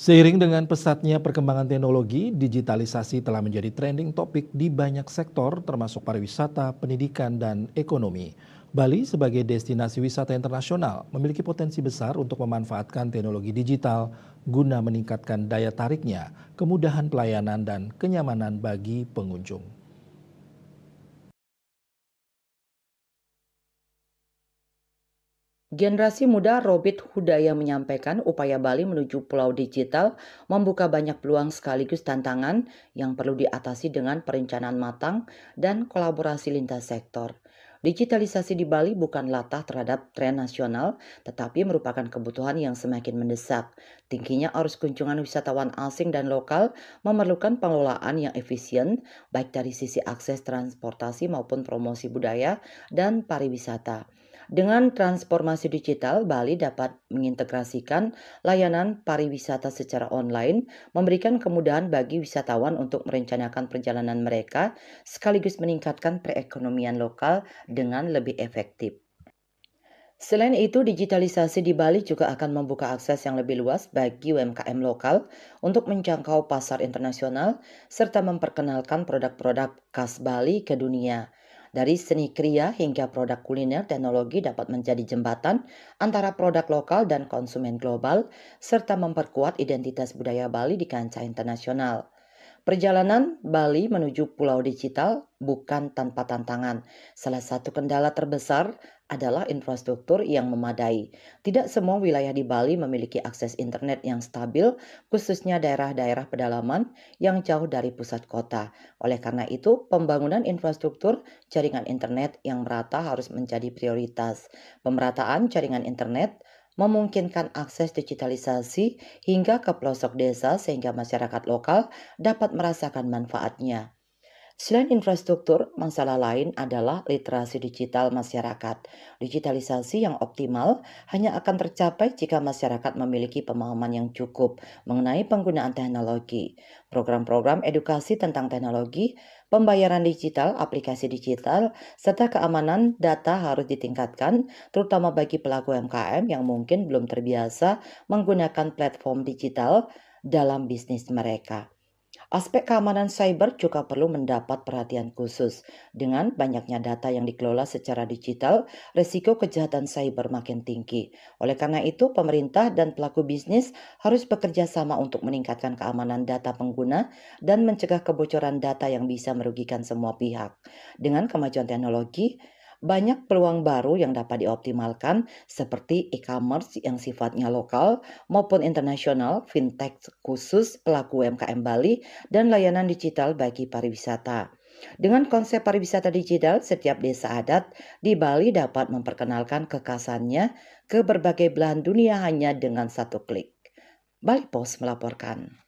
Seiring dengan pesatnya perkembangan teknologi, digitalisasi telah menjadi trending topik di banyak sektor termasuk pariwisata, pendidikan, dan ekonomi. Bali sebagai destinasi wisata internasional memiliki potensi besar untuk memanfaatkan teknologi digital guna meningkatkan daya tariknya, kemudahan pelayanan, dan kenyamanan bagi pengunjung. Generasi muda Robert Hudaya menyampaikan upaya Bali menuju pulau digital membuka banyak peluang sekaligus tantangan yang perlu diatasi dengan perencanaan matang dan kolaborasi lintas sektor. Digitalisasi di Bali bukan latah terhadap tren nasional, tetapi merupakan kebutuhan yang semakin mendesak. Tingginya arus kunjungan wisatawan asing dan lokal memerlukan pengelolaan yang efisien, baik dari sisi akses transportasi maupun promosi budaya dan pariwisata. Dengan transformasi digital, Bali dapat mengintegrasikan layanan pariwisata secara online, memberikan kemudahan bagi wisatawan untuk merencanakan perjalanan mereka, sekaligus meningkatkan perekonomian lokal dengan lebih efektif. Selain itu, digitalisasi di Bali juga akan membuka akses yang lebih luas bagi UMKM lokal untuk menjangkau pasar internasional serta memperkenalkan produk-produk khas Bali ke dunia. Dari seni kriya hingga produk kuliner, teknologi dapat menjadi jembatan antara produk lokal dan konsumen global, serta memperkuat identitas budaya Bali di kancah internasional. Perjalanan Bali menuju pulau digital bukan tanpa tantangan. Salah satu kendala terbesar adalah infrastruktur yang memadai. Tidak semua wilayah di Bali memiliki akses internet yang stabil, khususnya daerah-daerah pedalaman yang jauh dari pusat kota. Oleh karena itu, pembangunan infrastruktur jaringan internet yang merata harus menjadi prioritas. Pemerataan jaringan internet memungkinkan akses digitalisasi hingga ke pelosok desa sehingga masyarakat lokal dapat merasakan manfaatnya. Selain infrastruktur, masalah lain adalah literasi digital masyarakat. Digitalisasi yang optimal hanya akan tercapai jika masyarakat memiliki pemahaman yang cukup mengenai penggunaan teknologi. Program-program edukasi tentang teknologi, pembayaran digital, aplikasi digital, serta keamanan data harus ditingkatkan, terutama bagi pelaku UMKM yang mungkin belum terbiasa menggunakan platform digital dalam bisnis mereka. Aspek keamanan cyber juga perlu mendapat perhatian khusus. Dengan banyaknya data yang dikelola secara digital, resiko kejahatan cyber makin tinggi. Oleh karena itu, pemerintah dan pelaku bisnis harus bekerja sama untuk meningkatkan keamanan data pengguna dan mencegah kebocoran data yang bisa merugikan semua pihak. Dengan kemajuan teknologi, banyak peluang baru yang dapat dioptimalkan seperti e-commerce yang sifatnya lokal maupun internasional, fintech khusus pelaku UMKM Bali, dan layanan digital bagi pariwisata. Dengan konsep pariwisata digital, setiap desa adat di Bali dapat memperkenalkan kekhasannya ke berbagai belahan dunia hanya dengan satu klik. Bali Post melaporkan.